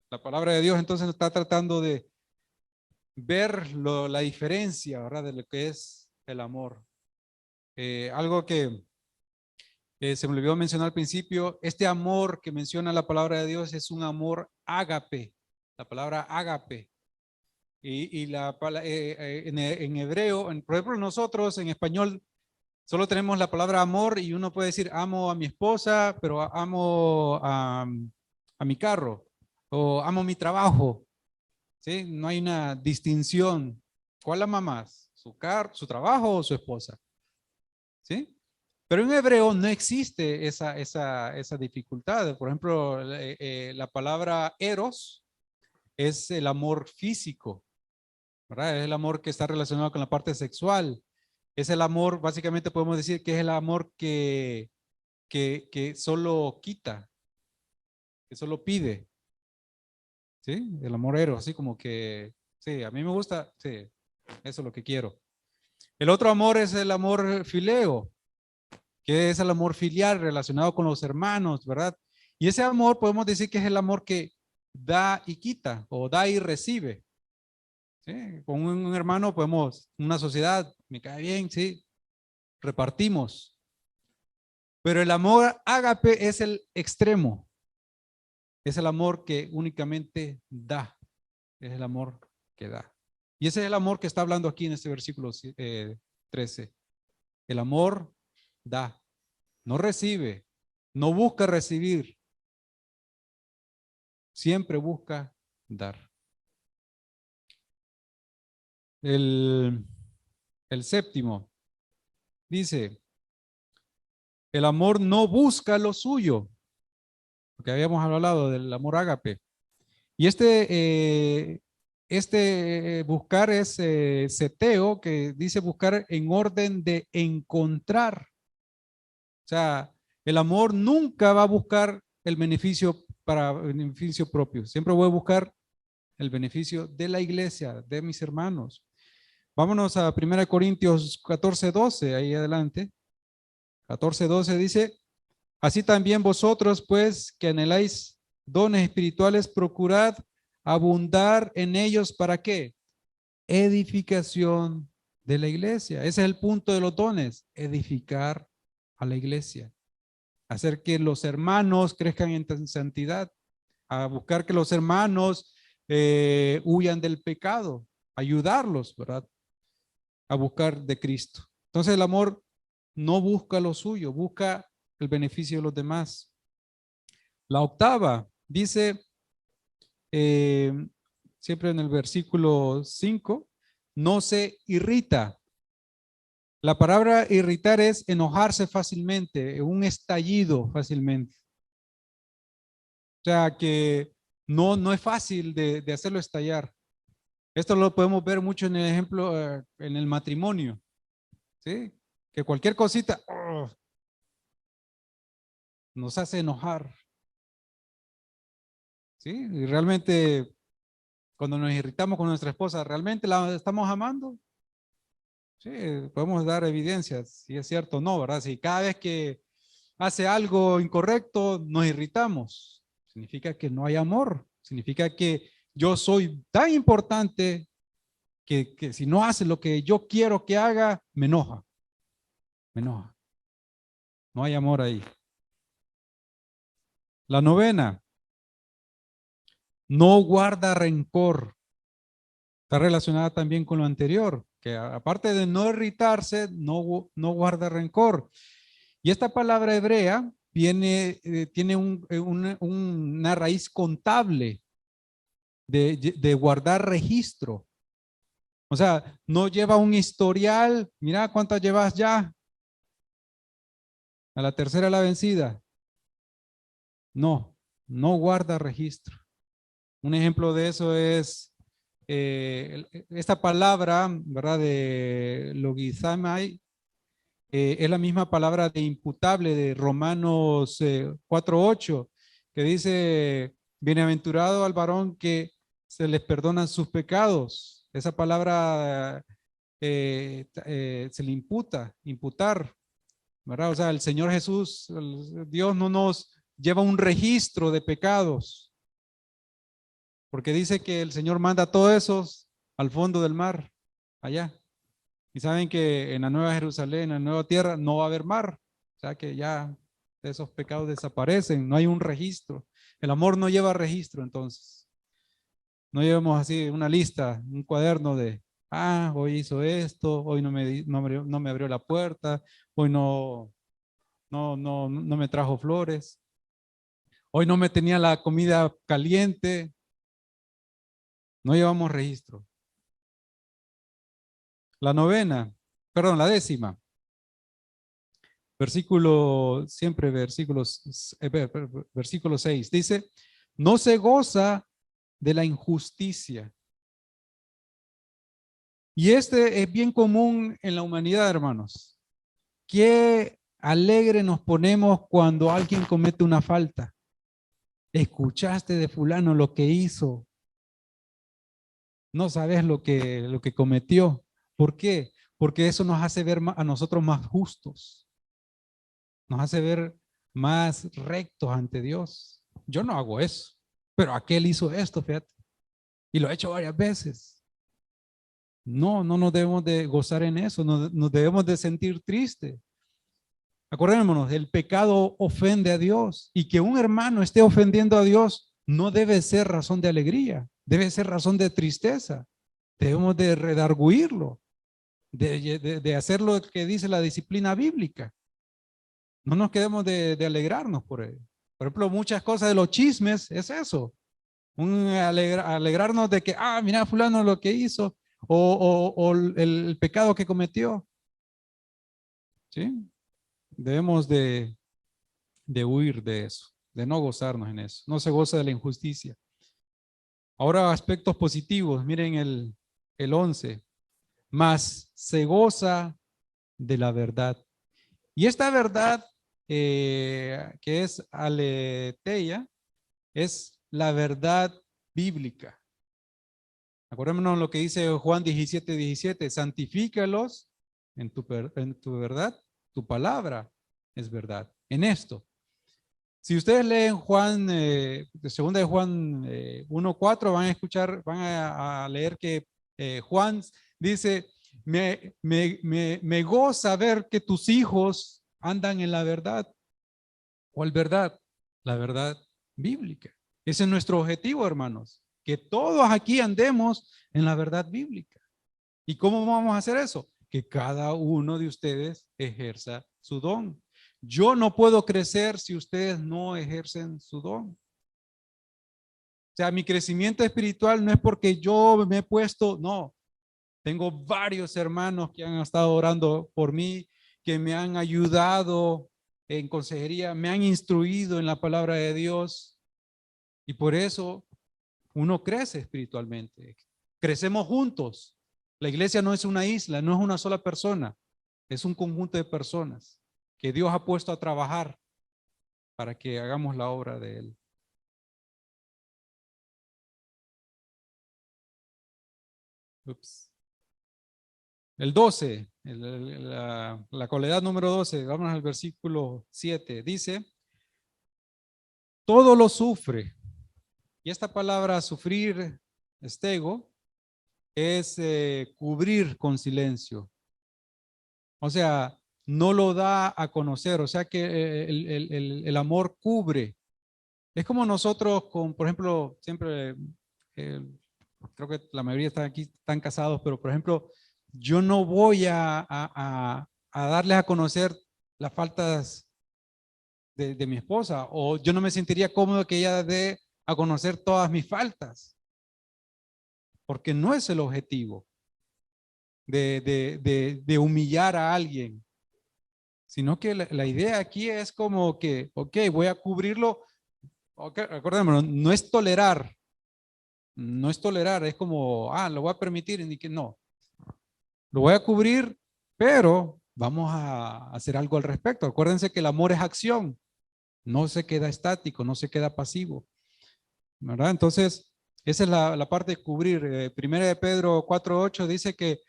[SPEAKER 1] La palabra de Dios entonces está tratando de ver la diferencia, ¿verdad? De lo que es el amor. Algo que se me olvidó mencionar al principio, este amor que menciona la palabra de Dios es un amor ágape, la palabra ágape. En hebreo, por ejemplo, nosotros en español solo tenemos la palabra amor y uno puede decir amo a mi esposa, pero amo a mi carro o amo mi trabajo. ¿Sí? No hay una distinción. ¿Cuál ama más? ¿Su trabajo o su esposa? ¿Sí? Pero en hebreo no existe esa dificultad. Por ejemplo, la palabra eros es el amor físico, ¿verdad? Es el amor que está relacionado con la parte sexual. Es el amor, básicamente podemos decir que es el amor que solo quita, que solo pide. ¿Sí? El amor eros, así como que, sí, a mí me gusta, sí, eso es lo que quiero. El otro amor es el amor fileo, que es el amor filial relacionado con los hermanos, ¿verdad? Y ese amor podemos decir que es el amor que da y quita, o da y recibe. ¿Sí? Con un hermano podemos, una sociedad, me cae bien, sí, repartimos. Pero el amor ágape es el extremo, es el amor que únicamente da, es el amor que da. Y ese es el amor que está hablando aquí en este versículo 13. El amor da, no recibe, no busca recibir, siempre busca dar. El, el séptimo dice, el amor no busca lo suyo, porque habíamos hablado del amor ágape. Y este buscar es seteo, que dice buscar en orden de encontrar. O sea, el amor nunca va a buscar el beneficio para beneficio propio. Siempre voy a buscar el beneficio de la iglesia, de mis hermanos. Vámonos a 1 Corintios 14:12, ahí adelante. 14:12 dice, así también vosotros, pues, que anheláis dones espirituales, procurad abundar en ellos. ¿Para qué? Edificación de la iglesia. Ese es el punto de los dones, edificar a la iglesia. Hacer que los hermanos crezcan en santidad, a buscar que los hermanos huyan del pecado, ayudarlos, ¿verdad? A buscar de Cristo. Entonces el amor no busca lo suyo, busca el beneficio de los demás. La octava dice, eh, siempre en el versículo 5, no se irrita. La palabra irritar es enojarse fácilmente, un estallido fácilmente. O sea que no es fácil de hacerlo estallar. Esto lo podemos ver mucho en el ejemplo, en el matrimonio, ¿sí? Que cualquier cosita nos hace enojar, ¿sí? Y realmente cuando nos irritamos con nuestra esposa, ¿realmente la estamos amando? Sí, podemos dar evidencias, si es cierto o no, ¿verdad? Si cada vez que hace algo incorrecto nos irritamos, significa que no hay amor, significa que yo soy tan importante que si no hace lo que yo quiero que haga, me enoja, me enoja. No hay amor ahí. La novena, no guarda rencor. Está relacionada también con lo anterior. que aparte de no irritarse, no guarda rencor. Y esta palabra hebrea tiene una raíz contable de guardar registro. O sea, no lleva un historial. Mira cuántas llevas ya. A la tercera la vencida. No, no guarda registro. Un ejemplo de eso es esta palabra, ¿verdad? De logizamai, es la misma palabra de imputable de Romanos 4:8, que dice, bienaventurado al varón que se les perdonan sus pecados. Esa palabra se le imputar, ¿verdad? O sea, el Señor Jesús, Dios no nos lleva un registro de pecados, porque dice que el Señor manda a todos esos al fondo del mar, allá. Y saben que en la Nueva Jerusalén, en la Nueva Tierra, no va a haber mar. O sea que ya esos pecados desaparecen, no hay un registro. El amor no lleva registro, entonces. No llevamos así una lista, un cuaderno de, hoy hizo esto, hoy no me abrió la puerta, hoy no me trajo flores, hoy no me tenía la comida caliente. No llevamos registro. La décima. Versículo 6, dice, no se goza de la injusticia. Y este es bien común en la humanidad, hermanos. Qué alegre nos ponemos cuando alguien comete una falta. Escuchaste de fulano lo que hizo. No sabes lo que cometió. ¿Por qué? Porque eso nos hace ver a nosotros más justos. Nos hace ver más rectos ante Dios. Yo no hago eso, pero aquel hizo esto, fíjate. Y lo he hecho varias veces. No nos debemos de gozar en eso, nos debemos de sentir tristes. Acordémonos, el pecado ofende a Dios y que un hermano esté ofendiendo a Dios no debe ser razón de alegría, debe ser razón de tristeza. Debemos de redarguirlo, de hacer lo que dice la disciplina bíblica. No nos quedemos de alegrarnos por ello. Por ejemplo, muchas cosas de los chismes es eso. Alegrarnos de que, mira fulano lo que hizo o el pecado que cometió. ¿Sí? Debemos de huir de eso, de no gozarnos en eso. No se goza de la injusticia. Ahora aspectos positivos. Miren el 11. Más se goza de la verdad. Y esta verdad que es aletheia, es la verdad bíblica. Acordémonos lo que dice Juan 17:17, santifícalos en tu verdad, tu palabra es verdad. En esto. Si ustedes leen Juan, segunda de Juan 1:4, van a leer que Juan dice, me goza ver que tus hijos andan en la verdad. ¿Cuál verdad? La verdad bíblica. Ese es nuestro objetivo, hermanos, que todos aquí andemos en la verdad bíblica. ¿Y cómo vamos a hacer eso? Que cada uno de ustedes ejerza su don. Yo no puedo crecer si ustedes no ejercen su don. O sea, mi crecimiento espiritual no es porque yo me he puesto, no. Tengo varios hermanos que han estado orando por mí, que me han ayudado en consejería, me han instruido en la palabra de Dios. Y por eso uno crece espiritualmente. Crecemos juntos. La iglesia no es una isla, no es una sola persona, es un conjunto de personas que Dios ha puesto a trabajar para que hagamos la obra de Él. Ups. El 12, la cualidad número 12, vamos al versículo 7, dice, todo lo sufre. Y esta palabra sufrir, estego, es cubrir con silencio. O sea, no lo da a conocer, o sea que el amor cubre. Es como nosotros, por ejemplo, siempre, creo que la mayoría están aquí, están casados, pero por ejemplo, yo no voy a darles a conocer las faltas de mi esposa, o yo no me sentiría cómodo que ella dé a conocer todas mis faltas, porque no es el objetivo de humillar a alguien, sino que la idea aquí es como que, ok, voy a cubrirlo, okay, recordémonos, no es tolerar, no es tolerar, es como, lo voy a permitir, y que no, lo voy a cubrir, pero vamos a hacer algo al respecto. Acuérdense que el amor es acción, no se queda estático, no se queda pasivo, ¿verdad? Entonces, esa es la parte de cubrir. Primera de Pedro 4:8 dice que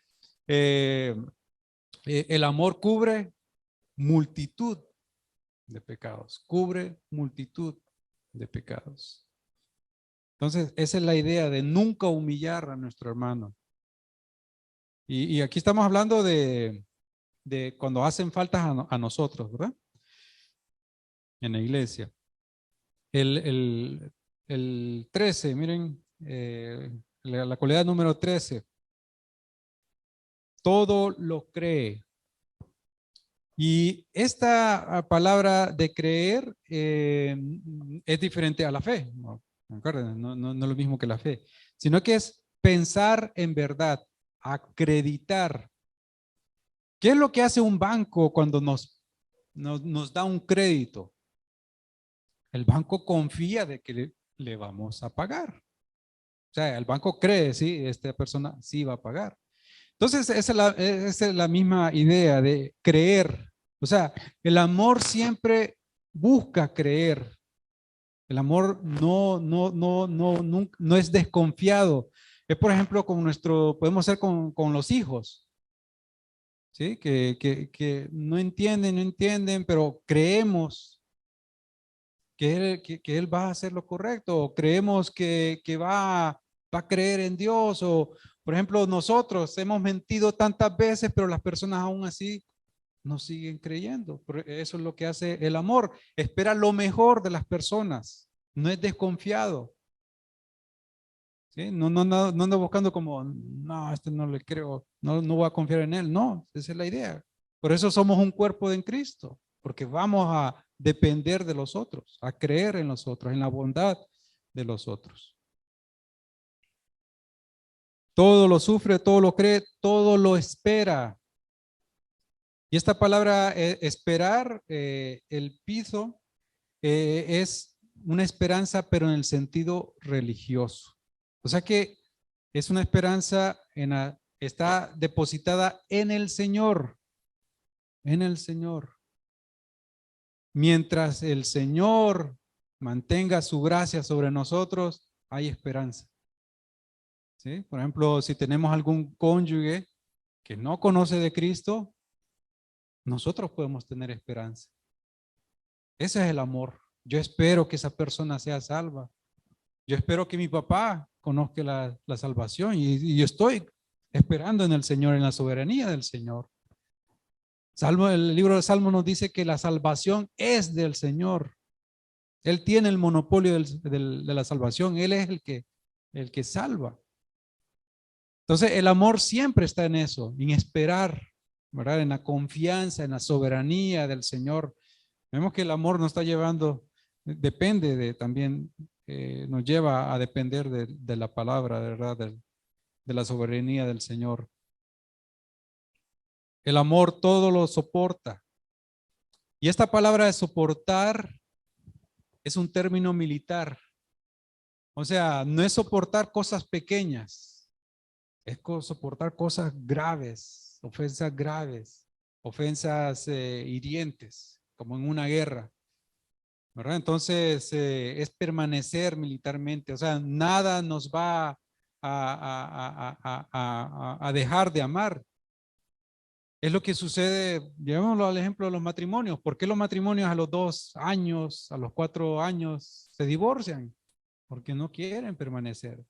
[SPEAKER 1] eh, el amor cubre multitud de pecados, cubre multitud de pecados. Entonces, esa es la idea de nunca humillar a nuestro hermano. Y aquí estamos hablando de cuando hacen faltas a nosotros, ¿verdad? En la iglesia. El 13, miren, la cualidad número 13, todo lo cree. Y esta palabra de creer es diferente a la fe, ¿no? No es lo mismo que la fe, sino que es pensar en verdad, acreditar. ¿Qué es lo que hace un banco cuando nos da un crédito? El banco confía de que le vamos a pagar. O sea, el banco cree, sí, esta persona sí va a pagar. Entonces, esa es la misma idea de creer. O sea, el amor siempre busca creer. El amor no es desconfiado. Es, por ejemplo, podemos ser con los hijos, ¿sí? Que no entienden, pero creemos que él va a hacer lo correcto, o creemos que va a creer en Dios, o por ejemplo nosotros hemos mentido tantas veces, pero las personas aún así nos siguen creyendo. Eso es lo que hace el amor, espera lo mejor de las personas, no es desconfiado, ¿sí? No anda buscando como, no, este no le creo, no voy a confiar en él, no, esa es la idea. Por eso somos un cuerpo en Cristo, porque vamos a depender de los otros, a creer en los otros, en la bondad de los otros. Todo lo sufre, todo lo cree, todo lo espera. Y esta palabra esperar, el piso, es una esperanza, pero en el sentido religioso. O sea que es una esperanza, está depositada en el Señor, en el Señor. Mientras el Señor mantenga su gracia sobre nosotros, hay esperanza. ¿Sí? Por ejemplo, si tenemos algún cónyuge que no conoce de Cristo, nosotros podemos tener esperanza. Ese es el amor. Yo espero que esa persona sea salva. Yo espero que mi papá conozca la salvación y yo estoy esperando en el Señor, en la soberanía del Señor. El libro de Salmo nos dice que la salvación es del Señor. Él tiene el monopolio de la salvación. Él es el que salva. Entonces, el amor siempre está en eso, en esperar, ¿verdad? En la confianza, en la soberanía del Señor. Vemos que el amor nos está llevando, depende también, nos lleva a depender de la palabra, ¿verdad? De la soberanía del Señor. El amor todo lo soporta. Y esta palabra de soportar es un término militar. O sea, no es soportar cosas pequeñas, es soportar cosas graves, ofensas hirientes, como en una guerra, ¿verdad? Entonces, es permanecer militarmente, o sea, nada nos va a dejar de amar. Es lo que sucede, llevémoslo al ejemplo de los matrimonios. ¿Por qué los matrimonios a los 2 años, a los 4 años se divorcian? Porque no quieren permanecer.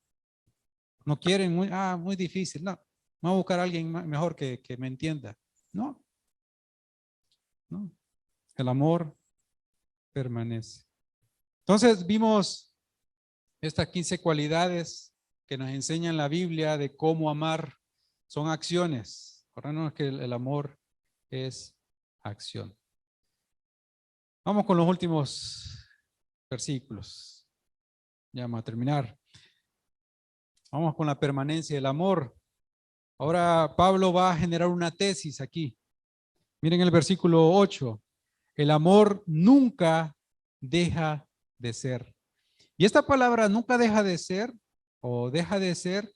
[SPEAKER 1] No quieren, muy difícil. No, vamos a buscar a alguien mejor que me entienda. No, no. El amor permanece. Entonces vimos estas 15 cualidades que nos enseñan la Biblia de cómo amar. son acciones. Acuérdanos que el amor es acción. Vamos con los últimos versículos. Ya vamos a terminar. Vamos con la permanencia del amor. Ahora Pablo va a generar una tesis aquí. Miren el versículo 8. El amor nunca deja de ser. Y esta palabra nunca deja de ser o deja de ser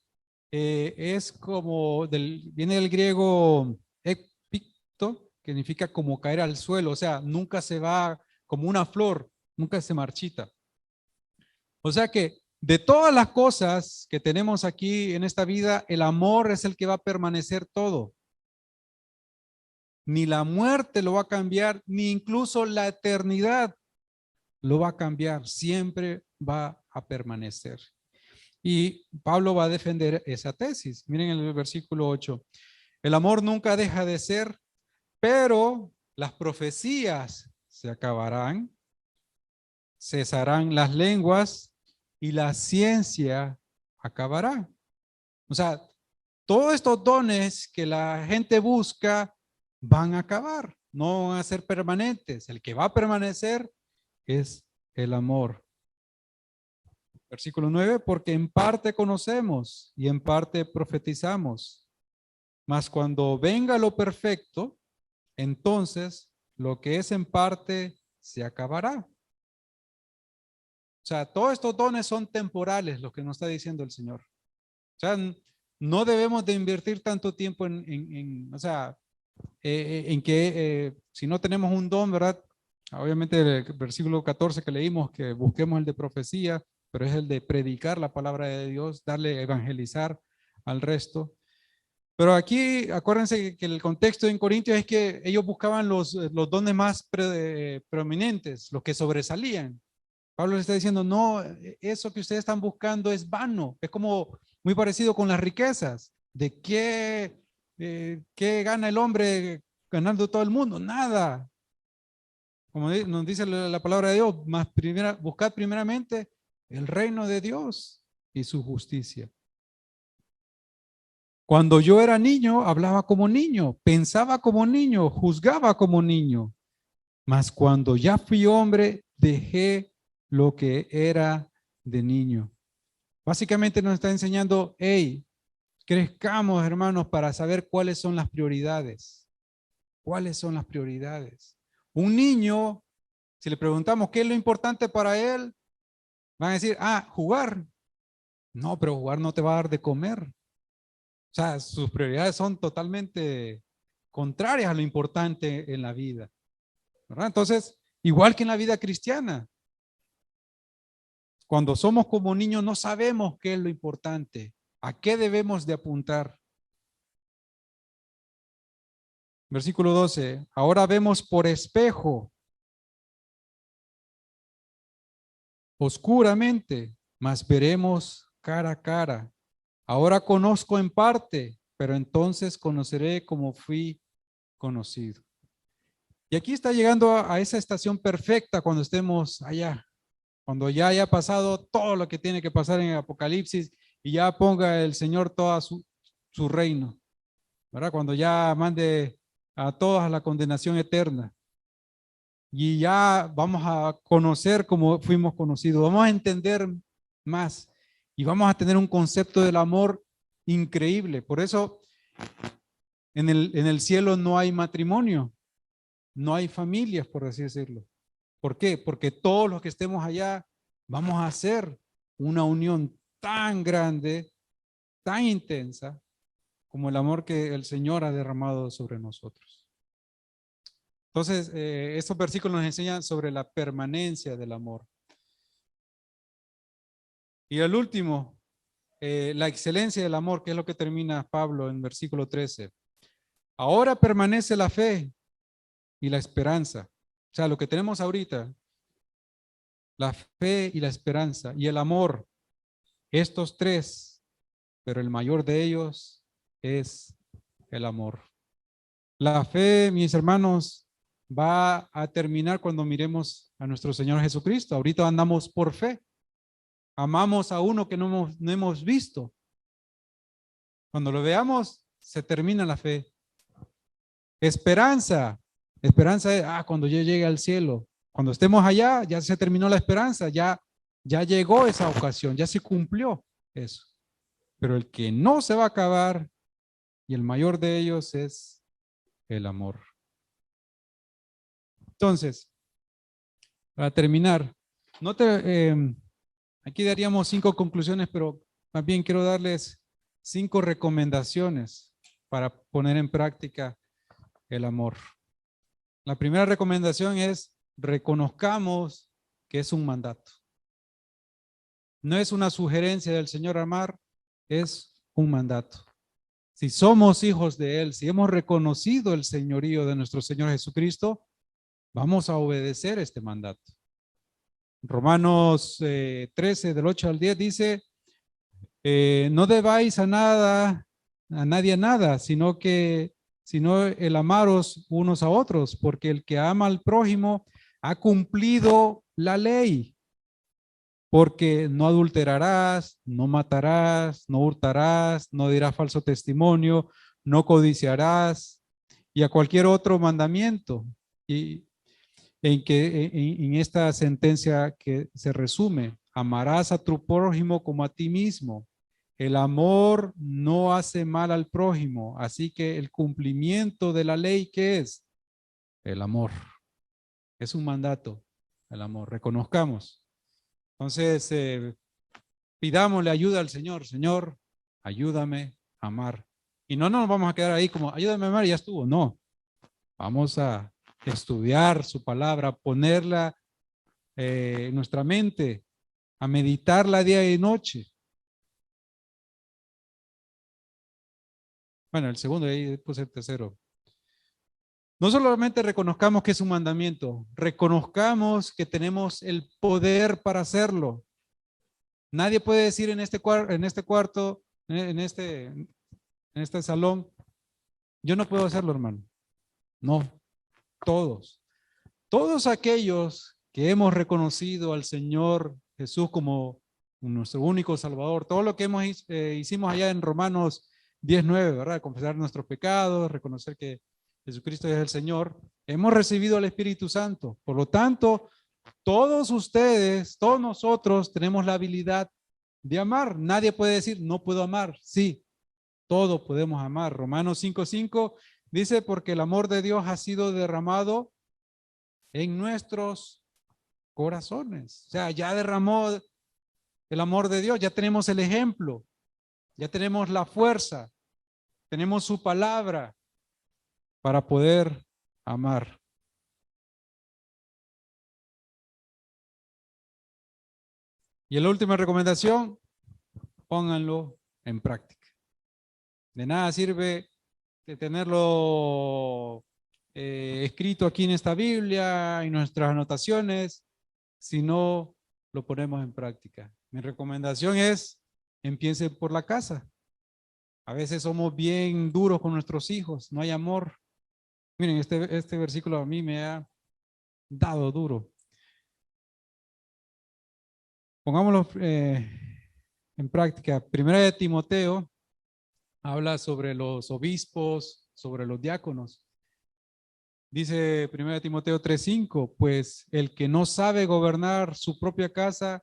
[SPEAKER 1] es como viene del griego epicto, que significa como caer al suelo, o sea, nunca se va como una flor, nunca se marchita. O sea que de todas las cosas que tenemos aquí en esta vida, el amor es el que va a permanecer todo. Ni la muerte lo va a cambiar, ni incluso la eternidad lo va a cambiar, siempre va a permanecer. Y Pablo va a defender esa tesis. Miren el versículo 8. El amor nunca deja de ser, pero las profecías se acabarán, cesarán las lenguas y la ciencia acabará. O sea, todos estos dones que la gente busca van a acabar, no van a ser permanentes. El que va a permanecer es el amor. Versículo 9, porque en parte conocemos y en parte profetizamos, mas cuando venga lo perfecto, entonces lo que es en parte se acabará. O sea, todos estos dones son temporales, lo que nos está diciendo el Señor. O sea, no debemos de invertir tanto tiempo en que si no tenemos un don, ¿verdad? Obviamente el versículo 14 que leímos, que busquemos el de profecía, pero es el de predicar la palabra de Dios, darle, evangelizar al resto. Pero aquí, acuérdense que el contexto en Corintios es que ellos buscaban los dones más preeminentes, los que sobresalían. Pablo les está diciendo, no, eso que ustedes están buscando es vano. Es como muy parecido con las riquezas. ¿De qué gana el hombre ganando todo el mundo? Nada. Como nos dice la palabra de Dios, buscad primeramente el reino de Dios y su justicia. Cuando yo era niño, hablaba como niño, pensaba como niño, juzgaba como niño. Mas cuando ya fui hombre, dejé lo que era de niño. Básicamente nos está enseñando, hey, crezcamos, hermanos, para saber cuáles son las prioridades. ¿Cuáles son las prioridades? Un niño, si le preguntamos qué es lo importante para él, van a decir, jugar. No, pero jugar no te va a dar de comer. O sea, sus prioridades son totalmente contrarias a lo importante en la vida, ¿verdad? Entonces, igual que en la vida cristiana, cuando somos como niños no sabemos qué es lo importante, a qué debemos de apuntar. Versículo 12, ahora vemos por espejo, oscuramente, mas veremos cara a cara. Ahora conozco en parte, pero entonces conoceré como fui conocido. Y aquí está llegando a esa estación perfecta cuando estemos allá, cuando ya haya pasado todo lo que tiene que pasar en el Apocalipsis y ya ponga el Señor todo su reino, ¿verdad? Cuando ya mande a todos a la condenación eterna. Y ya vamos a conocer como fuimos conocidos, vamos a entender más y vamos a tener un concepto del amor increíble. Por eso en el cielo no hay matrimonio, no hay familias, por así decirlo. ¿Por qué? Porque todos los que estemos allá vamos a hacer una unión tan grande, tan intensa, como el amor que el Señor ha derramado sobre nosotros. Entonces, estos versículos nos enseñan sobre la permanencia del amor. Y el último, la excelencia del amor, que es lo que termina Pablo en versículo 13. Ahora permanece la fe y la esperanza. O sea, lo que tenemos ahorita, la fe y la esperanza y el amor, estos tres, pero el mayor de ellos es el amor. La fe, mis hermanos, va a terminar cuando miremos a nuestro Señor Jesucristo. Ahorita andamos por fe. Amamos a uno que no hemos visto. Cuando lo veamos, se termina la fe. Esperanza. Esperanza es, cuando yo llegue al cielo. Cuando estemos allá, ya se terminó la esperanza, ya llegó esa ocasión, ya se cumplió eso. Pero el que no se va a acabar, y el mayor de ellos es el amor. Entonces, para terminar, aquí daríamos 5 conclusiones, pero más bien quiero darles 5 recomendaciones para poner en práctica el amor. La primera recomendación es: reconozcamos que es un mandato. No es una sugerencia del Señor amar, es un mandato. Si somos hijos de Él, si hemos reconocido el señorío de nuestro Señor Jesucristo, vamos a obedecer este mandato. Romanos 13, del 8 al 10 dice, no debáis a nadie nada, sino el amaros unos a otros, porque el que ama al prójimo ha cumplido la ley. Porque no adulterarás, no matarás, no hurtarás, no dirás falso testimonio, no codiciarás, y a cualquier otro mandamiento. Y en esta sentencia que se resume, amarás a tu prójimo como a ti mismo. El amor no hace mal al prójimo, así que el cumplimiento de la ley, ¿qué es? El amor. Es un mandato, el amor. Reconozcamos. Entonces, pidámosle ayuda al Señor. Señor, ayúdame a amar. Y no nos vamos a quedar ahí como, ayúdame a amar y ya estuvo. No, vamos a estudiar su palabra, ponerla en nuestra mente, a meditarla día y noche. Bueno, el segundo, y después el tercero. No solamente reconozcamos que es un mandamiento, reconozcamos que tenemos el poder para hacerlo. Nadie puede decir en este cuarto, en este salón, yo no puedo hacerlo, hermano. No, todos aquellos que hemos reconocido al Señor Jesús como nuestro único Salvador, todo lo que hicimos allá en Romanos 10:9, ¿verdad? Confesar nuestros pecados, reconocer que Jesucristo es el Señor, hemos recibido al Espíritu Santo. Por lo tanto, todos ustedes, todos nosotros tenemos la habilidad de amar. Nadie puede decir, no puedo amar. Sí, todos podemos amar. Romanos 5:5 dice, porque el amor de Dios ha sido derramado en nuestros corazones. O sea, ya derramó el amor de Dios, ya tenemos el ejemplo, ya tenemos la fuerza, tenemos su palabra para poder amar. Y la última recomendación, pónganlo en práctica. De nada sirve de tenerlo escrito aquí en esta Biblia, en nuestras anotaciones, si no lo ponemos en práctica. Mi recomendación es, empiecen por la casa. A veces somos bien duros con nuestros hijos, no hay amor. Miren, este versículo a mí me ha dado duro. Pongámoslo en práctica. Primera de Timoteo habla sobre los obispos, sobre los diáconos. Dice 1 Timoteo 3:5, pues el que no sabe gobernar su propia casa,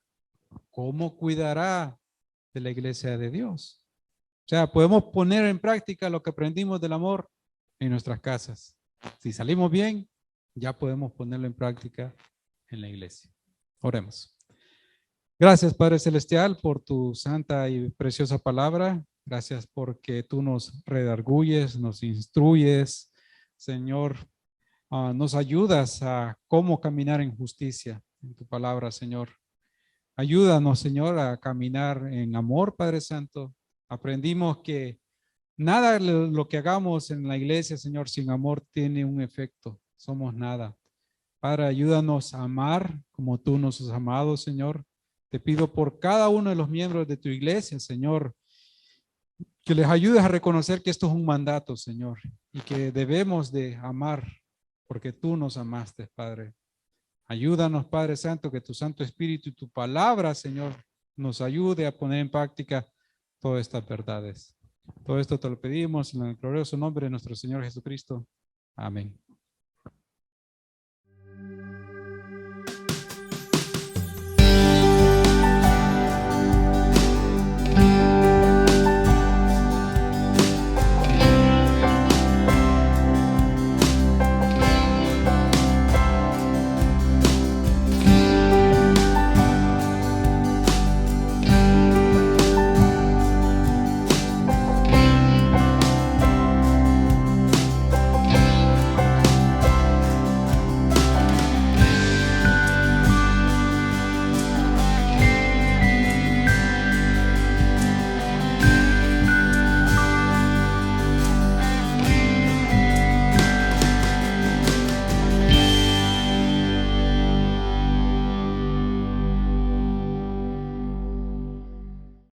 [SPEAKER 1] ¿cómo cuidará de la iglesia de Dios? O sea, podemos poner en práctica lo que aprendimos del amor en nuestras casas. Si salimos bien, ya podemos ponerlo en práctica en la iglesia. Oremos. Gracias, Padre Celestial, por tu santa y preciosa palabra. Gracias porque tú nos redarguyes, nos instruyes, Señor. Nos ayudas a cómo caminar en justicia en tu palabra, Señor. Ayúdanos, Señor, a caminar en amor, Padre Santo. Aprendimos que nada de lo que hagamos en la iglesia, Señor, sin amor tiene un efecto. Somos nada. Padre, ayúdanos a amar como tú nos has amado, Señor. Te pido por cada uno de los miembros de tu iglesia, Señor, que les ayudes a reconocer que esto es un mandato, Señor, y que debemos de amar porque tú nos amaste, Padre. Ayúdanos, Padre Santo, que tu Santo Espíritu y tu palabra, Señor, nos ayude a poner en práctica todas estas verdades. Todo esto te lo pedimos en el glorioso nombre de nuestro Señor Jesucristo. Amén.